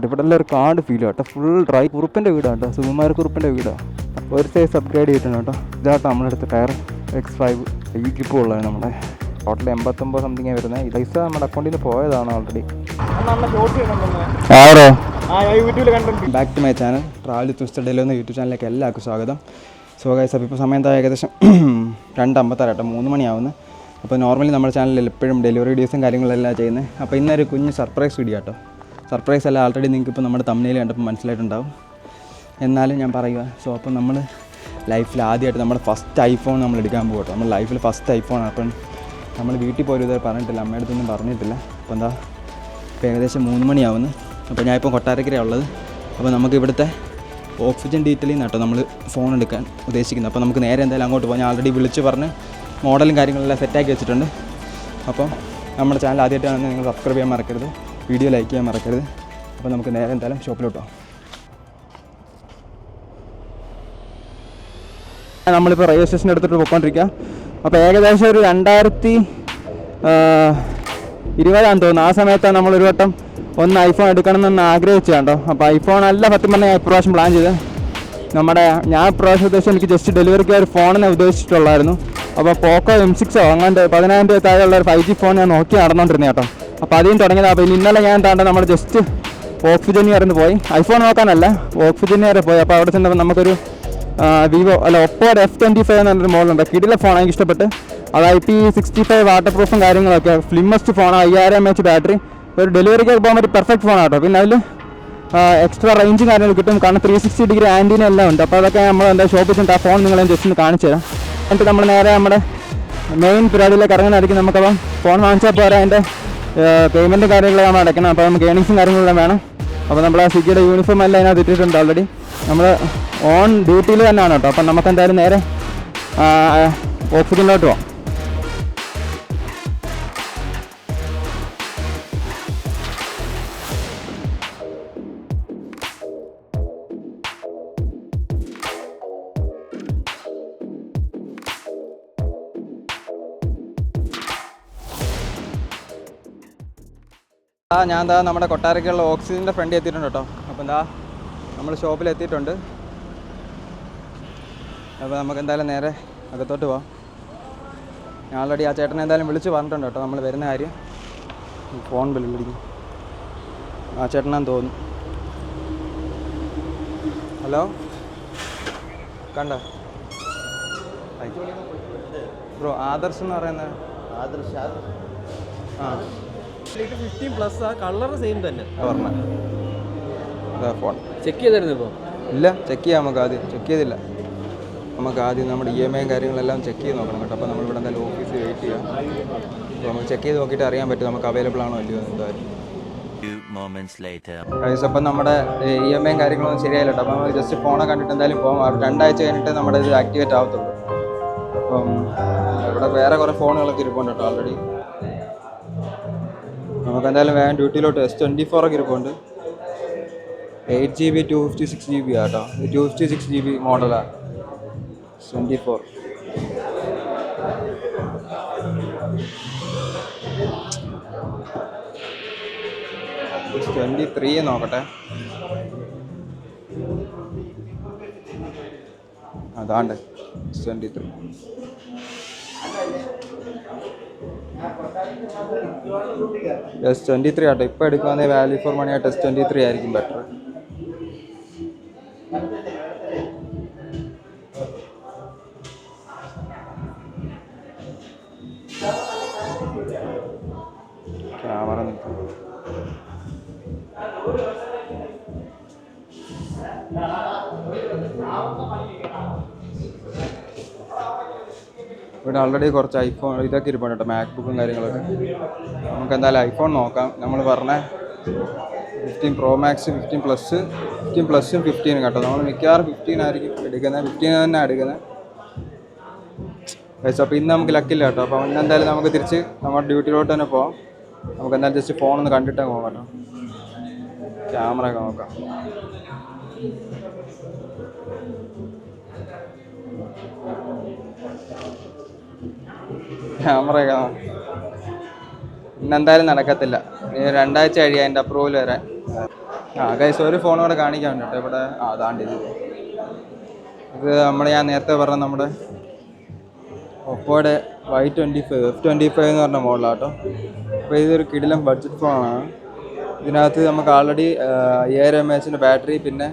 കേട്ടോ. ഇവിടെ എല്ലാം ഒരു കാട് ഫീൽ കേട്ടോ. Full dry. കുറുപ്പിൻ്റെ വീടാണ് കേട്ടോ, സുകുമാര കുറുപ്പിൻ്റെ വീടാണ്. ഒരു സൈസ് അപ്ഗ്രേഡ് ചെയ്തിട്ടുണ്ട് കേട്ടോ. ഇതാട്ടോ നമ്മളെടുത്ത് ടയർ X5 ഈ ഗ്രിപ്പ് ഉള്ളതാണ് നമ്മുടെ. ടോട്ടൽ 89 സംതിങ്ങാണ് വരുന്നത്. ഈ പൈസ നമ്മുടെ അക്കൗണ്ടിൽ നിന്ന് പോയതാണ് ഓൾറെഡി. ആരോ back to my channel travel twisted daily എന്ന യൂട്യൂബ് ചാനലിലേക്ക് എല്ലാവർക്കും സ്വാഗതം. സോ ഗൈസ്, അപ്പോൾ സമയം എന്താ ഏകദേശം 2:56 കേട്ടോ, 3 മണിയാവുന്നു. അപ്പോൾ നോർമലി നമ്മുടെ ചാനലിൽ എപ്പോഴും ഡെലിവറി വീഡിയോസും കാര്യങ്ങളെല്ലാം ചെയ്യുന്നത്. അപ്പോൾ ഇന്നൊരു കുഞ്ഞ് സർപ്രൈസ് വീഡിയോ കേട്ടോ. സർപ്രൈസ് അല്ല, ആൾറെഡി നിങ്ങൾക്ക് ഇപ്പോൾ നമ്മുടെ തമ്മിൽ കണ്ടപ്പോൾ മനസ്സിലായിട്ടുണ്ടാവും. എന്നാലും ഞാൻ പറയുക. സോ അപ്പോൾ നമ്മൾ ലൈഫിൽ ആദ്യമായിട്ട് നമ്മുടെ ഫസ്റ്റ് ഐഫോൺ നമ്മൾ എടുക്കാൻ പോകും കേട്ടോ. നമ്മൾ ലൈഫിൽ ഫസ്റ്റ് ഐഫോൺ. അപ്പം നമ്മൾ വീട്ടിൽ പോലും ഇതുവരെ പറഞ്ഞിട്ടില്ല, അമ്മയുടെ അടുത്തൊന്നും പറഞ്ഞിട്ടില്ല. അപ്പോൾ എന്താ, ഇപ്പോൾ ഏകദേശം 3 മണിയാവുന്നു. അപ്പോൾ ഞാനിപ്പോൾ കൊട്ടാരക്കരയാണ് ഉള്ളത്. അപ്പോൾ നമുക്ക് ഇവിടുത്തെ ഓക്സിജൻ ഡീറ്റെയിലിൽ നിന്ന് കേട്ടോ നമ്മൾ ഫോൺ എടുക്കാൻ ഉദ്ദേശിക്കുന്നത്. അപ്പോൾ നമുക്ക് നേരെ എന്തായാലും അങ്ങോട്ട് പോകാം. ഞാൻ ആൾറെഡി വിളിച്ച് പറഞ്ഞ് മോഡലും കാര്യങ്ങളെല്ലാം സെറ്റാക്കി വെച്ചിട്ടുണ്ട്. അപ്പം നമ്മുടെ ചാനൽ ആദ്യമായിട്ടാണെന്ന് നിങ്ങൾ സബ്സ്ക്രൈബ് ചെയ്യാൻ മറക്കരുത്, വീഡിയോ ലൈക്ക് ചെയ്യാൻ മറക്കരുത്. അപ്പോൾ നമുക്ക് നേരെ എന്തായാലും ഷോപ്പിലോട്ടോ. നമ്മളിപ്പോൾ റെയിൽവേ സ്റ്റേഷൻ്റെ അടുത്തിട്ട് പോയിക്കൊണ്ടിരിക്കുക. അപ്പോൾ ഏകദേശം ഒരു 2020 തോന്നുന്നു. ആ സമയത്താണ് നമ്മളൊരു വട്ടം ഒന്ന് ഐഫോൺ എടുക്കണമെന്ന് ആഗ്രഹിച്ചു കണ്ടോ. അപ്പോൾ ഐഫോൺ അല്ല സത്യം പറഞ്ഞാൽ ഇപ്രാവശ്യം പ്ലാൻ ചെയ്ത് ഞാൻ ഇപ്രാവശ്യം ഉദ്ദേശിച്ച് എനിക്ക് ജസ്റ്റ് ഡെലിവറിക്ക് ഒരു ഫോണിനെ ഉദ്ദേശിച്ചിട്ടുള്ളായിരുന്നു. അപ്പോൾ പോക്കോ M6 അങ്ങനത്തെ 10,000 രൂപ താഴെയുള്ള ഒരു 5G ഫോൺ ഞാൻ നോക്കി നടന്നുകൊണ്ടിരുന്നത് കേട്ടോ. അപ്പോൾ അതിന് തുടങ്ങിയത്. അപ്പോൾ ഇന്നലെ ഞാൻ നമ്മൾ ജസ്റ്റ് ഓക്സിജൻ വരെ പോയി, ഐഫോൺ നോക്കാനല്ല ഓക്സിജൻ വരെ പോയി. അപ്പോൾ അവിടെ ചെന്നപ്പോൾ നമുക്കൊരു ഒപ്പോയുടെ F25 എന്നൊരു മോഡലുണ്ട്. കിടില ഫോൺ എനിക്ക് ഇഷ്ടപ്പെട്ട്. അത് IP65 വാട്ടർ പ്രൂഫും കാര്യങ്ങളൊക്കെ, ഫ്ലിമ്മസ്റ്റ് ഫോണാണ്, 5000 mAh ബാറ്ററി. ഒരു ഡെലിവറിക്ക് പോകാൻ പറ്റിയ പെർഫെക്റ്റ് ഫോണാണ് കേട്ടോ. പിന്നെ അതിൽ എക്സ്ട്രാ റേഞ്ചും കാര്യങ്ങൾ കിട്ടും, കാരണം 360 ഡിഗ്രി ആൻറ്റീന എല്ലാം ഉണ്ട്. അപ്പോൾ അതൊക്കെ നമ്മൾ എന്താ ഷോപ്പിൽ ചെന്നിട്ട് ആ ഫോൺ നിങ്ങളെ ജസ്റ്റ് ഒന്ന് കാണിച്ചു തരാം. എന്നിട്ട് നമ്മൾ നേരെ നമ്മുടെ മെയിൻ പരിപാടിയിലേക്ക് ഇറങ്ങുന്നതായിരിക്കും. നമുക്കപ്പം ഫോൺ വാങ്ങിച്ചാൽ പോരാ, അതിൻ്റെ പേയ്മെൻറ്റും കാര്യങ്ങളൊക്കെ നമ്മൾ അടയ്ക്കണം. അപ്പോൾ നമുക്ക് ഏണിങ്സും കാര്യങ്ങളെല്ലാം വേണം. അപ്പോൾ നമ്മൾ ആ സ്വിഗ്ഗിയുടെ യൂണിഫോം എല്ലാം അതിനകത്ത് ഇട്ടിട്ടുണ്ട് ഓൾറെഡി. നമ്മൾ ഓൺ ഡ്യൂട്ടിയിൽ തന്നെയാണ് കേട്ടോ. അപ്പം നമുക്ക് എന്തായാലും നേരെ ഓക്സിജനിലോട്ട് പോകാം. ഞാൻ എന്താ നമ്മുടെ കൊട്ടാരക്കയുള്ള ഓക്സിജൻ്റെ ഫ്രണ്ടിൽ എത്തിയിട്ടുണ്ട് കേട്ടോ. അപ്പോൾ എന്താ നമ്മൾ ഷോപ്പിൽ എത്തിയിട്ടുണ്ട്. അപ്പോൾ നമുക്ക് എന്തായാലും നേരെ അകത്തോട്ട് പോവാം. ഞാൻ ഓൾറെഡി ആ ചേട്ടനെ എന്തായാലും വിളിച്ച് പറഞ്ഞിട്ടുണ്ട് കേട്ടോ നമ്മൾ വരുന്ന കാര്യം. ഫോൺ വിളിക്കും, ആ ചേട്ടനാന്ന് തോന്നുന്നു. ഹലോ, കണ്ടോ ബ്രോ? ആദർശ് എന്ന് പറയുന്നത് ആ 15+ കളർ സെയിം തന്നെ പറഞ്ഞ ഫോൺ ചെക്ക് ചെയ്തായിരുന്നു. ഇപ്പോൾ ഇല്ല, ചെക്ക് ചെയ്യാം. നമുക്ക് ആദ്യം ചെക്ക് ചെയ്തില്ല. നമുക്ക് ആദ്യം നമ്മുടെ EMI കാര്യങ്ങളെല്ലാം ചെക്ക് ചെയ്ത് നോക്കണം കേട്ടോ. അപ്പോൾ നമ്മളിവിടെ എന്തായാലും ഓഫീസിൽ വെയിറ്റ് ചെയ്യാം. അപ്പോൾ നമുക്ക് ചെക്ക് ചെയ്ത് നോക്കിയിട്ട് അറിയാൻ പറ്റും നമുക്ക് അവൈലബിൾ ആണോ അല്ലയോ എന്തായാലും. അപ്പം നമ്മുടെ EMI കാര്യങ്ങളൊന്നും ശരിയായില്ല കേട്ടോ. അപ്പോൾ നമ്മൾ ജസ്റ്റ് ഫോണെ കണ്ടിട്ട് എന്തായാലും പോകാം. 2 ആഴ്ച കഴിഞ്ഞിട്ട് നമ്മുടെ ഇത് ആക്ടിവേറ്റ് ആവത്തുള്ളൂ. അപ്പം ഇവിടെ വേറെ കുറേ ഫോണുകളൊക്കെ ഇരിപ്പുണ്ട് കേട്ടോ ഓൾറെഡി. നമുക്ക് എന്തായാലും വേഗം ഡ്യൂട്ടിയിലോട്ട് S24 ഒക്കെ ഇരിപ്പുണ്ട്. 8GB 256GB ആട്ടോ. 256GB മോഡലാണ് S24. S23 നോക്കട്ടെ. അതാണ്ട് S23. S23 ആട്ടോ. ഇപ്പോൾ എടുക്കുകയാണെങ്കിൽ വാല്യൂ ഫോർ മണി ആയിട്ട് S23 ആയിരിക്കും ബെറ്റർ. ക്യാമറ നിൽക്കും. ഇവിടെ ഓൾറെഡി കുറച്ച് ഐഫോൺ ഇതൊക്കെ ഇരിപ്പുണ്ട് കേട്ടോ, മാക്ബുക്കും കാര്യങ്ങളൊക്കെ. നമുക്ക് എന്തായാലും ഐഫോൺ നോക്കാം. നമ്മൾ പറഞ്ഞ 15 Pro Max, 15+ഉം 15 കേട്ടോ. നമ്മൾ മിക്കവാറും 15 ആയിരിക്കും എടുക്കുന്നത്. 15 തന്നെ എടുക്കുന്നത്. അപ്പോൾ ഇന്ന് നമുക്ക് ലക്കില്ല കേട്ടോ. അപ്പോൾ ഇന്ന് എന്തായാലും നമുക്ക് തിരിച്ച് നമ്മുടെ ഡ്യൂട്ടിയിലോട്ട് തന്നെ പോകാം. നമുക്ക് എന്തായാലും ജസ്റ്റ് ഫോണൊന്ന് കണ്ടിട്ട് പോകാം കേട്ടോ. ക്യാമറ ഒക്കെ നോക്കാം. ക്യാമറയൊക്കെ ഇന്നെന്തായാലും നടക്കത്തില്ല. 2 ആഴ്ച കഴിയാം എൻ്റെ അപ്രൂവൽ വരാൻ. ഗൈസ് ഒരു ഫോൺ കൂടെ കാണിക്കാൻ കേട്ടോ ഇവിടെ. അതാണ്ട് ഇത് ഞാൻ നേരത്തെ പറഞ്ഞ നമ്മുടെ ഒപ്പോയുടെ Y25 F25 എന്ന് പറഞ്ഞ മോഡലാണ് കേട്ടോ. അപ്പോൾ ഇതൊരു കിടിലം ബഡ്ജറ്റ് ഫോണാണ്. ഇതിനകത്ത് നമുക്ക് ആൾറെഡി 5000 mAh ബാറ്ററി, പിന്നെ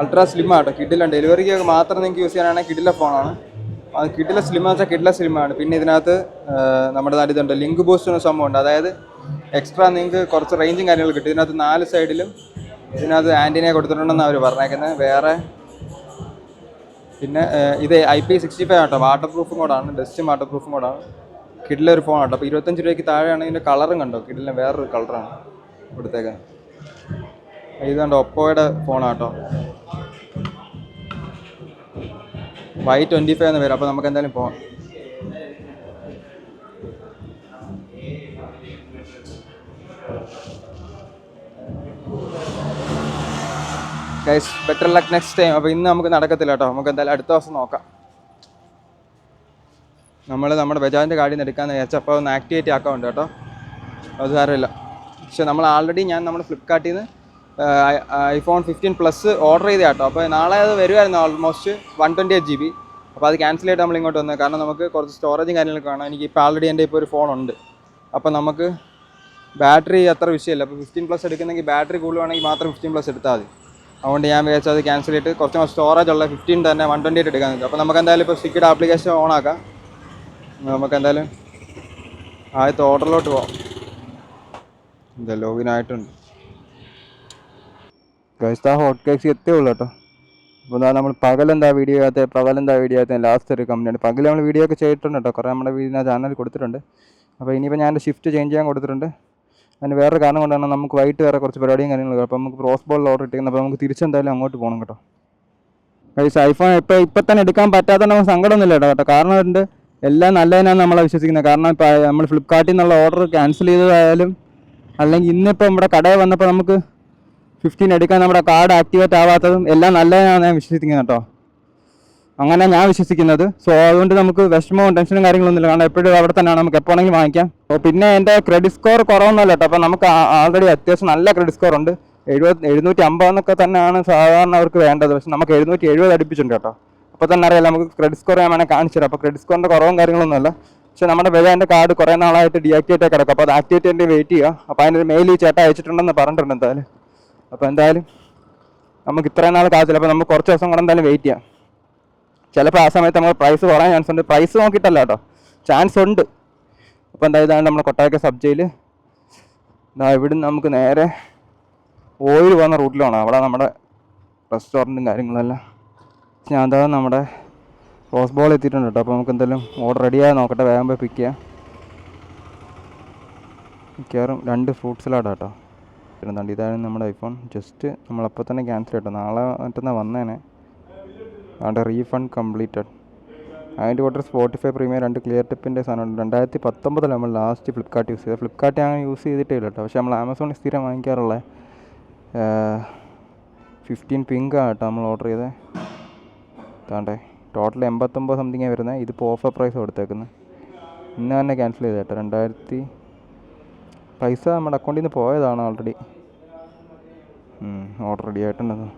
അൾട്രാ സ്ലിം ആട്ടോ. കിടിലം ഡെലിവറിക്ക് മാത്രം നിങ്ങൾക്ക് യൂസ് ചെയ്യാനാണെങ്കിൽ കിടില ഫോണാണ്. അത് കിടില സ്ലിം വെച്ചാൽ കിടില സ്ലിമാണ്. പിന്നെ ഇതിനകത്ത് നമ്മുടെ നാട്ടിൽ ഇതുണ്ട് ലിങ്ക് ബൂസ്റ്റ് എന്ന സംഭവമുണ്ട്. അതായത് എക്സ്ട്രാ നിങ്ങൾക്ക് കുറച്ച് റേഞ്ചും കാര്യങ്ങളും കിട്ടും. ഇതിനകത്ത് 4 സൈഡിലും ഇതിനകത്ത് ആൻറ്റിനെ കൊടുത്തിട്ടുണ്ടെന്ന് അവർ പറഞ്ഞേക്കുന്നത്. വേറെ പിന്നെ ഇത് IP65 ആട്ടോ, വാട്ടർ പ്രൂഫും കൂടാണ്, ഡസ്റ്റും വാട്ടർ പ്രൂഫും കൂടാണ്. കിടിലൊരു ഫോൺ ആട്ടോ. അപ്പോൾ 25 രൂപയ്ക്ക് താഴെയാണ്. ഇതിൻ്റെ കളറും കണ്ടോ, കിടിലം വേറൊരു കളറാണ് കൊടുത്തേക്കാൻ. ഇതുണ്ട് ഒപ്പോയുടെ ഫോണാട്ടോ, Y25 എന്ന് പേര്. അപ്പോൾ നമുക്ക് എന്തായാലും പോകാം. Guys better luck next time. അപ്പോൾ ഇന്ന് നമുക്ക് നടക്കത്തില്ല കേട്ടോ. നമുക്ക് എന്തായാലും അടുത്ത ദിവസം നോക്കാം. നമ്മുടെ ബജാജിൻ്റെ കാർഡിൽ നിന്ന് എടുക്കാമെന്ന് വിചാരിച്ചാൽ അപ്പോൾ ഒന്ന് ആക്ടിവേറ്റ് ആക്കാറുണ്ട് കേട്ടോ. അത് സാരമില്ല. പക്ഷേ നമ്മൾ ആൾറെഡി നമ്മുടെ ഫ്ലിപ്കാർട്ടിൽ നിന്ന് iPhone 15 Plus ഓർഡർ ചെയ്ത കേട്ടോ. അപ്പോൾ നാളെ അത് വരുമായിരുന്നു, ഓൾമോസ്റ്റ് 128 GB. അപ്പോൾ അത് ക്യാൻസൽ ചെയ്തിട്ട് നമ്മൾ ഇങ്ങോട്ട് വന്നത്. കാരണം നമുക്ക് കുറച്ച് സ്റ്റോറേജും കാര്യങ്ങളൊക്കെ വേണം. എനിക്ക് ഇപ്പോൾ ആൾറെഡി എൻ്റെ ഇപ്പോൾ ഒരു ഫോണുണ്ട്. അപ്പോൾ നമുക്ക് ബാറ്ററി അത്ര വിഷയമില്ല. അപ്പോൾ 15 Plus എടുക്കുന്നെങ്കിൽ ബാറ്ററി കൂടുതലാണെങ്കിൽ മാത്രം 15 Plus എടുത്താൽ മതി. അതുകൊണ്ട് ഞാൻ വിചാരിച്ചത് അത് ക്യാൻസൽ ചെയ്തിട്ട് കുറച്ച് സ്റ്റോറേജ് ഉള്ള 15 തന്നെ 128 എടുക്കാൻ നിൽക്കും. അപ്പോൾ നമുക്ക് എന്തായാലും ഇപ്പോൾ സ്വിഗ്ഗിയുടെ ആപ്ലിക്കേഷൻ ഓൺ ആക്കാം. നമുക്ക് എന്തായാലും ആദ്യത്തെ ഓർഡറിലോട്ട് പോകാം. എന്താ ലോഗിൻ ആയിട്ടുണ്ട്. ഗൈസ് ഹോട്ട് കേക്ക്സ് എത്തിയുള്ളൂ കേട്ടോ. അപ്പോൾ നമ്മൾ പകലെന്താ വീഡിയോ ചെയ്യാത്ത ലാസ്റ്റ് ഒരു കമ്പനിയാണ്. പകൽ നമ്മൾ വീഡിയോ ഒക്കെ ചെയ്തിട്ടുണ്ട് കേട്ടോ. കുറേ നമ്മുടെ വീഡിയോ ചാനലിൽ കൊടുത്തിട്ടുണ്ട്. അപ്പോൾ ഇനിയിപ്പോൾ ഞാൻ ഷിഫ്റ്റ് ചേഞ്ച് ചെയ്യാൻ കൊടുത്തിട്ടുണ്ട്. അതിന് വേറെ കാരണം കൊണ്ടാണ് നമുക്ക് വൈകിട്ട് വേറെ കുറച്ച് പരിപാടിയും കാര്യങ്ങളൊക്കെ. അപ്പോൾ നമുക്ക് റോസ് ബോളിൽ ഓർഡർ ഇട്ടിരിക്കുന്നത്. അപ്പോൾ നമുക്ക് തിരിച്ചെന്തായാലും അങ്ങോട്ട് പോകണം കേട്ടോ. ഗൈസ് ഐഫോൺ ഇപ്പം തന്നെ എടുക്കാൻ പറ്റാത്ത നമുക്ക് സങ്കടമൊന്നുമില്ല കേട്ടോ. കാരണം ഉണ്ട് എല്ലാം നല്ലതിനാണ് നമ്മളെ വിശ്വസിക്കുന്നത്. കാരണം ഇപ്പോൾ നമ്മൾ ഫ്ലിപ്കാർട്ടിൽ നിന്നുള്ള ഓർഡർ ക്യാൻസൽ ചെയ്തതായാലും അല്ലെങ്കിൽ ഇന്നിപ്പോൾ നമ്മുടെ കടയിൽ വന്നപ്പോൾ നമുക്ക് 15 എടുക്കാൻ നമ്മുടെ കാർഡ് ആക്ടിവേറ്റ് ആവാത്തതും എല്ലാം നല്ലതിനാണ് ഞാൻ വിശ്വസിക്കുന്നത് കേട്ടോ. അങ്ങനെ ഞാൻ വിശ്വസിക്കുന്നത്. സോ അതുകൊണ്ട് നമുക്ക് വിഷമവും ടെൻഷനും കാര്യങ്ങളൊന്നുമില്ല. കാരണം എപ്പോഴും അവിടെ തന്നെയാണ്, നമുക്ക് എപ്പോഴെങ്കിലും വാങ്ങിക്കാം. അപ്പോൾ പിന്നെ എൻ്റെ ക്രെഡിറ്റ് സ്കോർ കുറവൊന്നുമല്ല കേട്ടോ. അപ്പോൾ നമുക്ക് ആൾറെഡി അത്യാവശ്യം നല്ല ക്രെഡിറ്റ് സ്കോർ ഉണ്ട്. 750 എന്നൊക്കെ തന്നെയാണ് സാധാരണ അവർക്ക് വേണ്ടത്. പക്ഷെ നമുക്ക് 770 അടുപ്പിച്ചിട്ടുണ്ട് കേട്ടോ. അപ്പോൾ തന്നെ അറിയാം നമുക്ക് ക്രെഡിറ്റ് സ്കോർ ഞാൻ വേണമെങ്കിൽ കാണിച്ചു തരാം. അപ്പോൾ ക്രെഡിറ്റ് സ്കോറിൻ്റെ കുറവും കാര്യങ്ങളൊന്നുമല്ല. പക്ഷേ നമ്മുടെ ബജാജിൻ്റെ കാർഡ് കുറേ നാളായിട്ട് ഡീആക്ടിവേറ്റ് ആയി കിടക്കും. അപ്പോൾ അത് ആക്ടിവേറ്റ് ചെയ്യേണ്ടി വെയിറ്റ് ചെയ്യുക. അപ്പോൾ അതിൻ്റെ മെയിൽ ഈ ചേട്ടാ അയച്ചിട്ടുണ്ടെന്ന് പറഞ്ഞിട്ടുണ്ട് എന്തായാലും. അപ്പോൾ എന്തായാലും നമുക്ക് ഇത്രയും നാൾ കാത്തില്ല. അപ്പോൾ നമുക്ക് കുറച്ച് ദിവസം കൂടെ എന്തായാലും വെയിറ്റ് ചെയ്യാം. ചിലപ്പോൾ ആ സമയത്ത് നമുക്ക് പ്രൈസ് കുറയാൻ ചാൻസ് ഉണ്ട്. പ്രൈസ് നോക്കിയിട്ടല്ല കേട്ടോ, ചാൻസ് ഉണ്ട്. അപ്പോൾ എന്തായാലും നമ്മുടെ കൊട്ടാരക്ക സബ്ജയിൽ ഇവിടുന്ന് നമുക്ക് നേരെ ഓയിൽ പോകുന്ന റൂട്ടിലാണ്. അവിടെ നമ്മുടെ റെസ്റ്റോറൻറ്റും കാര്യങ്ങളെല്ലാം. ഞാൻ അതാ നമ്മുടെ റോസ് ബോൾ എത്തിയിട്ടുണ്ട് കേട്ടോ. അപ്പോൾ നമുക്ക് എന്തായാലും ഓർഡർ റെഡിയായി നോക്കട്ടെ. വേഗം പോയി പിക്ക് ചെയ്യാം. മിക്കവാറും 2 ഫ്രൂട്ട് സലാഡ് കേട്ടോ. പിന്നെ ഇതാണ് നമ്മുടെ ഐഫോൺ. ജസ്റ്റ് നമ്മളപ്പോൾ തന്നെ ക്യാൻസൽ കേട്ടോ. നാളെ മറ്റന്നാ വന്നേനെ. അവിടെ റീഫണ്ട് കംപ്ലീറ്റഡ്. അതിൻ്റെ കൂടെ സ്പോട്ടിഫൈ പ്രീമിയം 2 ക്ലിയർ ടിപ്പിൻ്റെ സാധനമുണ്ട്. 2019 നമ്മൾ ലാസ്റ്റ് ഫ്ലിപ്കാർട്ട് യൂസ് ചെയ്തത്. ഫ്ലിപ്കാർട്ട് ഞാൻ യൂസ് ചെയ്തിട്ടേ ഇല്ല കേട്ടോ. പക്ഷേ നമ്മൾ ആമസോണിൽ സ്ഥിരം വാങ്ങിക്കാറുള്ള 15 പിങ്കാണ് കേട്ടോ നമ്മൾ ഓർഡർ ചെയ്തത്. താണ്ടേ ടോട്ടൽ 89 സംതിങ്ങാണ് വരുന്നത്. ഇതിപ്പോൾ ഓഫർ പ്രൈസ് കൊടുത്തേക്കുന്നത്. ഇന്ന് തന്നെ ക്യാൻസൽ ചെയ്ത് കേട്ടോ. 2000 പൈസ നമ്മുടെ അക്കൗണ്ടിൽ നിന്ന് പോയതാണ് ഓൾറെഡി. ഓർഡർ റെഡി ആയിട്ടുണ്ടെന്ന്.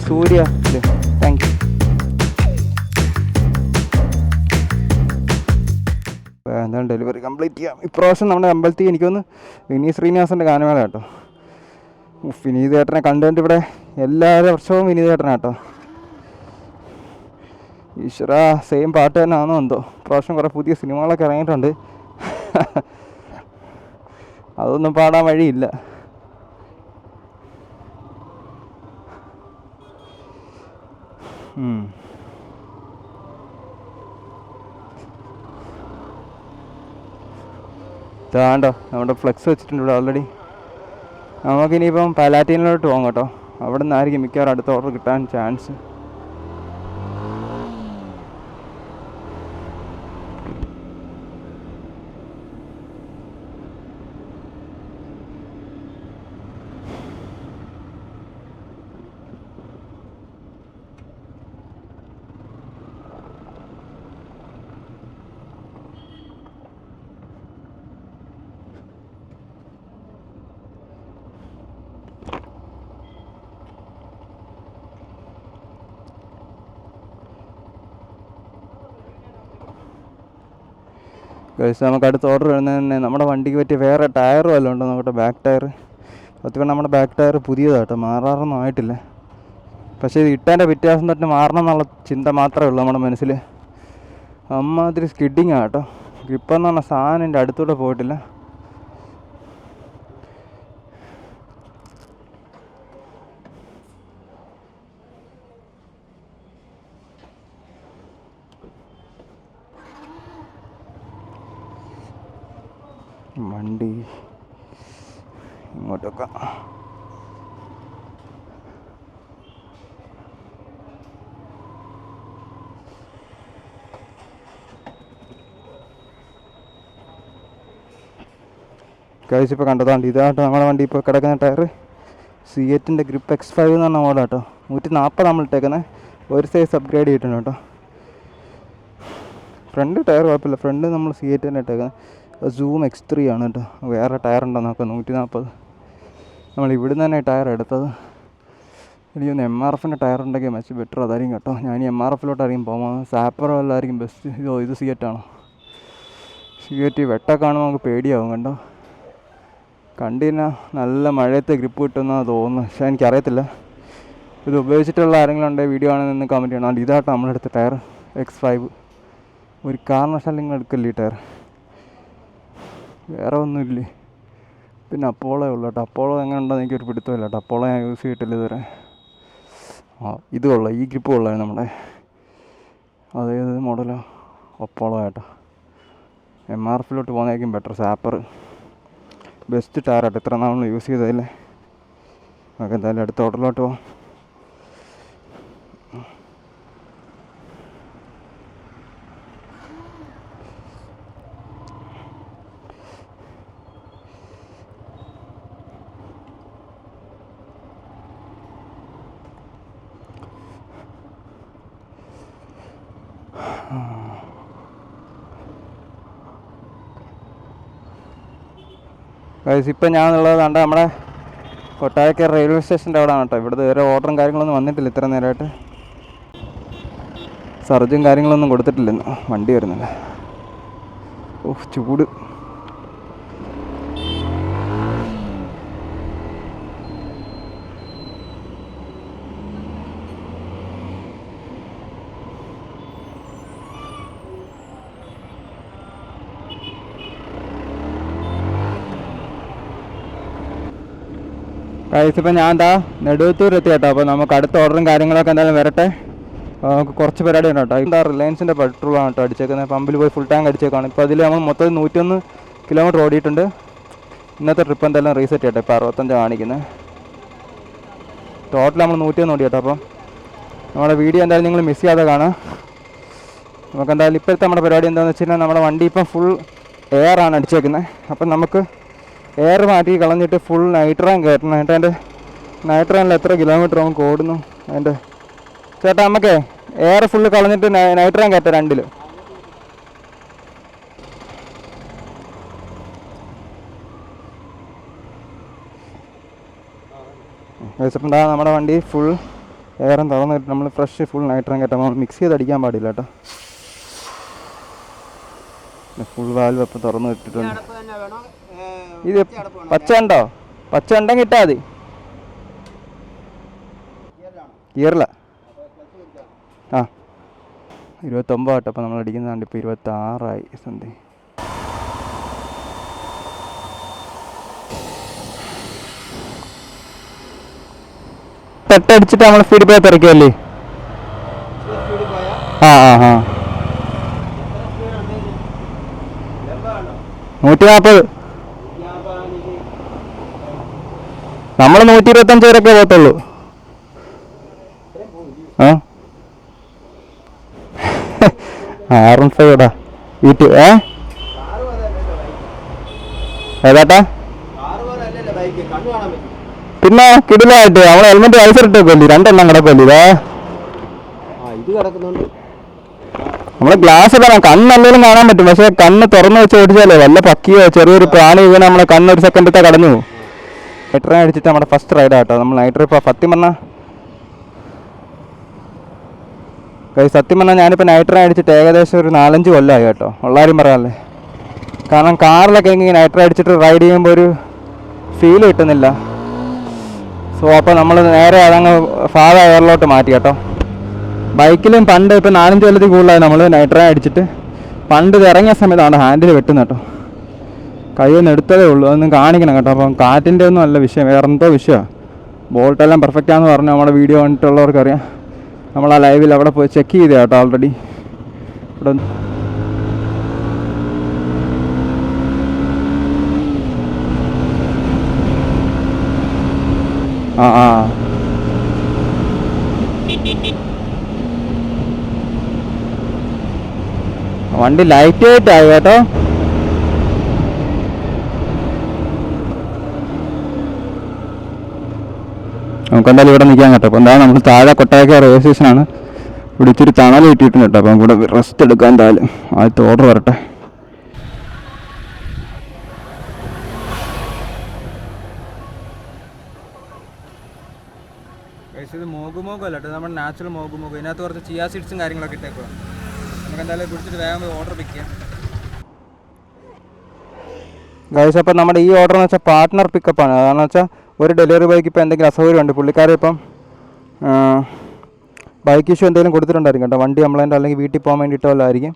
Surya thank you. എന്താണ് ഡെലിവറി കംപ്ലീറ്റ് ചെയ്യാം. ഇപ്രാവശ്യം നമ്മുടെ അമ്പലത്തിൽ എനിക്കൊന്ന് വിനീത് ശ്രീനിവാസൻ്റെ ഗാനമേള കേട്ടോ. വിനീത് ചേട്ടനെ കണ്ടുകൊണ്ട് ഇവിടെ എല്ലാ വർഷവും വിനീത് ചേട്ടനാണ് കേട്ടോ. ഈശ്വര സെയിം പാട്ട് തന്നെ ആണോ എന്തോ. ഇപ്രാവശ്യം കുറേ പുതിയ സിനിമകളൊക്കെ ഇറങ്ങിയിട്ടുണ്ട്. അതൊന്നും പാടാൻ വഴിയില്ല. ഇതാണ്ടോ നമ്മുടെ ഫ്ലെക്സ് വെച്ചിട്ടുണ്ട് ഇവിടെ ഓൾറെഡി. നമുക്കിനിയിപ്പം പലാറ്റീനിലോട്ട് പോകാം കേട്ടോ. അവിടെ നിന്നായിരിക്കും മിക്കവാറും അടുത്ത ഓർഡർ കിട്ടാൻ ചാൻസ്. കഴിച്ച് നമുക്ക് അടുത്ത ഓർഡർ വരുന്നത് തന്നെ നമ്മുടെ വണ്ടിക്ക് പറ്റിയ വേറെ ടയർ വല്ലതും ഉണ്ടോ നോക്കട്ടെ. ബാക്ക് ടയർ സത്യം നമ്മുടെ ബാക്ക് ടയർ പുതിയതാട്ടോ, മാറാറൊന്നും ആയിട്ടില്ല. പക്ഷേ ഇത് ഇട്ടതിൻ്റെ വ്യത്യാസം തൊട്ട് മാറണം എന്നുള്ള ചിന്ത മാത്രമേ ഉള്ളൂ നമ്മുടെ മനസ്സിൽ. അമ്മാതിരി സ്കിഡിങ് ആട്ടോ. ഗ്രിപ്പെന്ന് പറഞ്ഞ സാധനം എൻ്റെ അടുത്തൂടെ പോയിട്ടില്ല. വണ്ടി ഇങ്ങോട്ടൊക്കെ കഴിച്ചിപ്പോൾ കണ്ടതാണ്ട്. ഇതാട്ടോ നമ്മുടെ വണ്ടി ഇപ്പോൾ കിടക്കുന്ന ടയർ. സിയറ്റിൻ്റെ ഗ്രിപ്പ് X5 എന്ന് പറഞ്ഞ മോഡലാട്ടോ. 140 നമ്മൾ ഇട്ടേക്കുന്നത്. ഒരു സൈസ് അപ്ഗ്രേഡ് ചെയ്തിട്ടുണ്ട് കേട്ടോ. ഫ്രണ്ട് ടയർ കുഴപ്പമില്ല. ഫ്രണ്ട് നമ്മൾ സിയറ്റ് തന്നെ ഇട്ടേക്കുന്നത്. സൂം X3 ആണ് കേട്ടോ. വേറെ ടയർ ഉണ്ടോ നോക്കാം. 140 നമ്മൾ ഇവിടുന്ന് തന്നെ ടയർ എടുത്തത്. എനിക്കൊന്ന് MRFൻ്റെ ടയർ ഉണ്ടെങ്കിൽ മച്ച് ബെറ്റർ അതായിരിക്കും കേട്ടോ. ഞാൻ MRFിലോട്ടായിരിക്കും പോകുന്നത്. സാപ്പറോ എല്ലായിരിക്കും ബെസ്റ്റ്. ഇത് സിയറ്റാണോ? സിയറ്റ് വെട്ടൊക്കെ കാണുമ്പോൾ നമുക്ക് പേടിയാവും കണ്ടോ. കണ്ടിന്നാൽ നല്ല മഴയത്തെ ഗ്രിപ്പ് കിട്ടുമെന്നാണ് തോന്നുന്നത്. പക്ഷേ എനിക്കറിയത്തില്ല. ഇത് ഉപയോഗിച്ചിട്ടുള്ള ആരെങ്കിലും ഉണ്ടെങ്കിൽ വീഡിയോ ആണെന്ന് നിന്ന് കമൻറ്റ് ചെയ്യണം. ഇതാട്ടോ നമ്മളെടുത്ത ടയർ X5. ഒരു കാരണവശാലും നിങ്ങൾ എടുക്കല്ലേ ഈ ടയർ. വേറെ ഒന്നുമില്ലേ. പിന്നെ അപ്പോളോ ഉള്ളൂ കേട്ടോ. അപ്പോളോ എങ്ങനെ ഉണ്ടെന്ന് എനിക്കൊരു പിടുത്തമില്ല കേട്ടോ. അപ്പോളോ ഞാൻ യൂസ് ചെയ്തിട്ടില്ല ഇതുവരെ. ഇത് കൊള്ളാം. ഈ ഗ്രിപ്പ് കൊള്ളാം നമ്മുടെ. അതേത് മോഡലോ? അപ്പോളോ കേട്ടോ. MRFിലോട്ട് പോകുന്നതായിരിക്കും ബെറ്റർ. സാപ്പർ ബെസ്റ്റ് ടയർ ആട്ടോ. ഇത്ര നാൾ യൂസ് ചെയ്തതല്ലേ. നമുക്ക് എന്തായാലും അടുത്ത ഓർഡറിലോട്ട് പോകാം. ഇപ്പം ഞാനുള്ളത് കണ്ട നമ്മുടെ കൊട്ടാരക്കര റെയിൽവേ സ്റ്റേഷൻ്റെ അവിടെ ആണ് കേട്ടോ. ഇവിടുത്തെ വേറെ ഓർഡറും കാര്യങ്ങളൊന്നും വന്നിട്ടില്ല ഇത്ര നേരമായിട്ട്. സർജും കാര്യങ്ങളൊന്നും കൊടുത്തിട്ടില്ലെന്ന്. വണ്ടി വരുന്നില്ല. ഓഹ് ചൂട്. ഇപ്പം ഞാൻ എന്താ നെടുവത്തൂർ എത്തി കേട്ടോ. അപ്പോൾ നമുക്ക് അടുത്ത ഓർഡറും കാര്യങ്ങളൊക്കെ എന്തായാലും വരട്ടെ. നമുക്ക് കുറച്ച് പരിപാടി ഉണ്ട് കേട്ടോ. എന്താ റിലയൻസിൻ്റെ പെട്രോളാണ് കേട്ടോ അടിച്ചേക്കുന്നത്. പമ്പിൽ പോയി ഫുൾ ടാങ്ക് അടിച്ചേക്കാണ്. ഇപ്പോൾ അതിൽ നമ്മൾ മൊത്തം 101 കിലോമീറ്റർ ഓടിയിട്ടുണ്ട്. ഇന്നത്തെ ട്രിപ്പ് എന്തായാലും റീസെറ്റ് ചെയ്യട്ടെ. ഇപ്പോൾ 65 കാണിക്കുന്നത്. ടോട്ടൽ നമ്മൾ 101 ഓടി കേട്ടോ. അപ്പം നമ്മുടെ വീഡിയോ എന്തായാലും നിങ്ങൾ മിസ് ചെയ്യാതെ കാണാം. നമുക്ക് എന്തായാലും ഇപ്പോഴത്തെ നമ്മുടെ പരിപാടി എന്താണെന്ന് വെച്ച് കഴിഞ്ഞാൽ നമ്മുടെ വണ്ടി ഇപ്പം ഫുൾ എയറാണ് അടിച്ചേക്കുന്നത്. അപ്പം നമുക്ക് എയർ മാറ്റി കളഞ്ഞിട്ട് ഫുൾ നൈട്രാൻ കയറ്റണം. എന്നിട്ട് അതിൻ്റെ നൈട്രാനിൽ എത്ര കിലോമീറ്റർ നമുക്ക് ഓടുന്നു അതിൻ്റെ. ചേട്ടാ നമുക്കേ എയർ ഫുള്ള് കളഞ്ഞിട്ട് നൈട്രാൻ കയറ്റാം 2-ൽ. വെച്ചിട്ടുണ്ടാ നമ്മുടെ വണ്ടി ഫുൾ എയറും തുറന്നിട്ട് നമ്മൾ ഫ്രഷ് ഫുൾ നൈട്രാൻ കയറ്റാം. നമ്മൾ മിക്സ് ചെയ്ത് അടിക്കാൻ പാടില്ല കേട്ടോ. ഫുൾ വാൽവ് അപ്പം തുറന്ന് ഇട്ടിട്ടുണ്ട്. ഇത് പച്ച ഉണ്ടോ? പച്ച ഉണ്ടെങ്കിൽ ഇട്ടാൽ മതി. ഗിയറില്ല. ആ 29 കേട്ടോ. അപ്പോൾ നമ്മൾ അടിക്കുന്നതാണ്ട് ഇപ്പോൾ 26 സംതിങ്. പെട്ടടിച്ചിട്ട് നമ്മൾ സ്പീഡ് പോയി തിറക്കിയല്ലേ? ആ ആ ആ 140. നമ്മൾ 125 വരെയൊക്കെ പോകത്തുള്ളൂ. ആ R15 ഇടാ വീട്ടിൽ ഏതാട്ടാ പിന്നെ കിടിലായിട്ട് നമ്മളെ ഹെൽമെറ്റ് വയസ്സിട്ടേക്കല്ലേ, 2 എണ്ണം കിടക്കല്ലേ ഇത് കിടക്കുന്നുണ്ട്. നമ്മളെ ഗ്ലാസ് പറയാം, കണ്ണെന്തെങ്കിലും കാണാൻ പറ്റും, പക്ഷെ കണ്ണ് തുറന്നു വെച്ച് ഓടിച്ചാലേ വല്ല പക്കിയോ ചെറിയൊരു പ്രാണി വീണ നമ്മളെ കണ്ണൊരു സെക്കൻഡത്തെ കടന്നു പോകും. നൈട്രോ അടിച്ചിട്ട് നമ്മുടെ ഫസ്റ്റ് റൈഡാട്ടോ നമ്മൾ നൈട്രോ. ഇപ്പോൾ സത്യം പറഞ്ഞാൽ ഞാനിപ്പോൾ നൈട്രോ അടിച്ചിട്ട് ഏകദേശം ഒരു 4-5 കൊല്ലമായി കേട്ടോ, ഉള്ളാരും പറയാമല്ലേ. കാരണം കാറിലൊക്കെ ഇങ്ങനെ നൈട്രോ അടിച്ചിട്ട് റൈഡ് ചെയ്യുമ്പോൾ ഒരു ഫീൽ കിട്ടുന്നില്ല. സോ അപ്പോൾ നമ്മൾ നേരെ അതങ്ങ് ഫാദ എയറിലോട്ട് മാറ്റി കേട്ടോ. ബൈക്കിലും പണ്ട് ഇപ്പോൾ 4-5 കൊല്ലത്തിൽ കൂടുതലായി നമ്മൾ നൈട്രോ അടിച്ചിട്ട്. പണ്ട് ഇത് ഇറങ്ങിയ സമയത്താണ് ഹാൻഡിൽ വെട്ടുന്നത് കേട്ടോ, കയ്യിൽ നിന്ന് എടുത്തതേ ഉള്ളൂ, അതൊന്നും കാണിക്കണം കേട്ടോ. അപ്പം കാറ്റിൻ്റെ ഒന്നും അല്ല വിഷയം, വേറെ എന്തോ വിഷയമാണ്. ബോൾട്ടെല്ലാം പെർഫെക്റ്റാണെന്ന് പറഞ്ഞു നമ്മുടെ വീഡിയോ കണ്ടിട്ടുള്ളവർക്കറിയാം. നമ്മൾ ആ ലൈവിൽ അവിടെ പോയി ചെക്ക് ചെയ്തേ കേട്ടോ ഓൾറെഡി. ഇവിടെ വണ്ടി ലൈറ്റ് വെയിറ്റ് ആയി കേട്ടോ. നമുക്കെന്തായാലും ഇവിടെ നിൽക്കാൻ കേട്ടോ. അപ്പോൾ എന്താ നമ്മൾ താഴെ കൊട്ടാരക്കര റെയിൽവേ സ്റ്റേഷനാണ്. ഇവിടെ ഇച്ചിരി തണൽ കിട്ടിയിട്ടുണ്ട് കേട്ടോ. അപ്പം ഇവിടെ റെസ്റ്റ് എടുക്കാൻ എന്തായാലും ആദ്യത്തെ ഓർഡർ വരട്ടെ. ഇത് മോഗുമോഗല്ല കേട്ടോ, നമ്മുടെ നാച്ചുറൽ മോഗുമോഗ്. ഇതിനകത്ത് കുറച്ച് ചിയാ സീഡ്സും കാര്യങ്ങളൊക്കെ ഇട്ടേക്കുക. നമുക്ക് എന്തായാലും കുടിച്ചിട്ട് വേഗം ഓർഡർ പിക്ക് ചെയ്യാം ഗൈസ്. അപ്പം നമ്മുടെ ഈ ഓർഡർ എന്ന് വെച്ചാൽ പാർട്ട്ണർ പിക്കപ്പാണ്. അതാണെന്ന് വെച്ചാൽ ഒരു ഡെലിവറി ബോയ്ക്ക് ഇപ്പോൾ എന്തെങ്കിലും അസൗകര്യമുണ്ട്, പുള്ളിക്കാരെ ഇപ്പം ബൈക്ക് ഇഷ്യൂ എന്തെങ്കിലും കൊടുത്തിട്ടുണ്ടായിരിക്കും കേട്ടോ, വണ്ടി കംപ്ലൈൻറ്റ് അല്ലെങ്കിൽ വീട്ടിൽ പോകാൻ വേണ്ടിയിട്ടല്ലായിരിക്കും.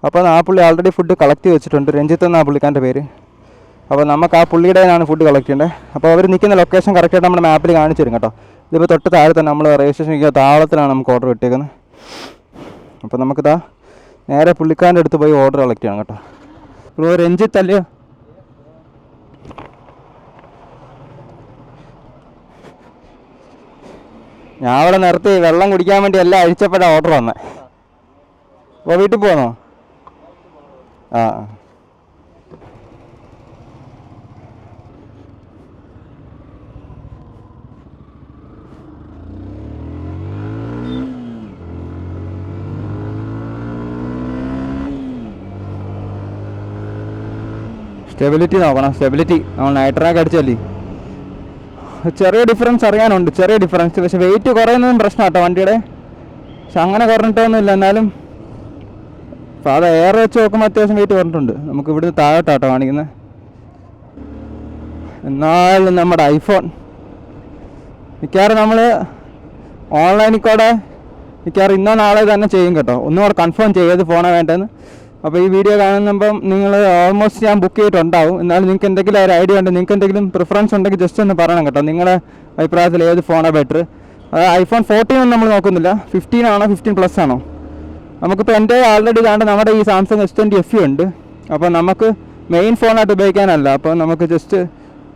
അപ്പോൾ ആ പുള്ളി ആൾറെഡി ഫുഡ് കളക്ട് ചെയ്ത് വെച്ചിട്ടുണ്ട്, രഞ്ജിത്ത് എന്നാണ് പുള്ളിക്കാരൻ്റെ പേര്. അപ്പോൾ നമുക്ക് ആ പുള്ളിയുടെ നിന്നാണ് ഫുഡ് കളക്ട് ചെയ്യേണ്ടത്. അപ്പോൾ അവർ നിൽക്കുന്ന ലൊക്കേഷൻ കറക്റ്റായിട്ട് നമ്മുടെ മാപ്പിൽ കാണിച്ചു തരും കേട്ടോ. ഇതിപ്പോൾ തൊട്ട് താഴെ തന്നെ നമ്മൾ റെയിൽവേ സ്റ്റേഷനിൽ താവളത്തിലാണ് നമുക്ക് ഓർഡർ കിട്ടിയേക്കുന്നത്. അപ്പോൾ നമുക്കിതാ നേരെ പുള്ളിക്കാരൻ്റെ അടുത്ത് പോയി ഓർഡർ കളക്ട് ചെയ്യണം കേട്ടോ. ഇപ്പോൾ രഞ്ജിത്ത് അല്ലയോ? ഞാൻ അവിടെ നിർത്തി വെള്ളം കുടിക്കാൻ വേണ്ടി എല്ലാം അഴിച്ചപ്പോഴാണ് ഓർഡർ വന്നത്. അപ്പോൾ വീട്ടിൽ പോകണോ? ആ സ്റ്റെബിലിറ്റി നോക്കണം. സ്റ്റെബിലിറ്റി നമ്മൾ നൈട്രാക്ക് അടിച്ചല്ലേ, ചെറിയ ഡിഫറൻസ് അറിയാനുണ്ട്, ചെറിയ ഡിഫറൻസ്. പക്ഷെ വെയിറ്റ് കുറയുന്നതും പ്രശ്നം കേട്ടോ വണ്ടിയുടെ. പക്ഷെ അങ്ങനെ കുറഞ്ഞിട്ടൊന്നുമില്ല, എന്നാലും അപ്പോൾ അത് എയർ വെച്ച് നോക്കുമ്പോൾ അത്യാവശ്യം വെയിറ്റ് കുറഞ്ഞിട്ടുണ്ട്. നമുക്ക് ഇവിടുന്ന് താഴോട്ടാട്ടോ കാണിക്കുന്നത്. എന്നാലും നമ്മുടെ ഐഫോൺ മിക്കവാറും നമ്മൾ ഓൺലൈനിൽ കൂടെ മിക്കവാറും ഇന്നോ നാളെ തന്നെ ചെയ്യും കേട്ടോ. ഒന്നുകൂടെ കൺഫേം ചെയ്ത് ഫോണാണ് വേണ്ടതെന്ന്. അപ്പോൾ ഈ വീഡിയോ കാണുമ്പം നിങ്ങൾ ഓൾമോസ്റ്റ് ഞാൻ ബുക്ക് ചെയ്തിട്ടുണ്ടാവും. എന്നാലും നിങ്ങൾക്ക് എന്തെങ്കിലും ഒരു ഐഡിയ ഉണ്ട്, നിങ്ങൾക്ക് എന്തെങ്കിലും പ്രിഫറൻസ് ഉണ്ടെങ്കിൽ ജസ്റ്റ് ഒന്ന് പറയണം കേട്ടോ. നിങ്ങളുടെ അഭിപ്രായത്തിൽ ഏത് ഫോണാണ് ബെറ്റർ? അത് ഐഫോൺ 14 ഒന്നും നമ്മൾ നോക്കുന്നില്ല, 15 ആണോ 15+ ആണോ? നമുക്കിപ്പോൾ എൻ്റെ ആൾറെഡി കാണേണ്ട നമ്മുടെ ഈ സാംസങ് S20 FE ഉണ്ട്. അപ്പോൾ നമുക്ക് മെയിൻ ഫോണായിട്ട് ഉപയോഗിക്കാനല്ല, അപ്പോൾ നമുക്ക് ജസ്റ്റ്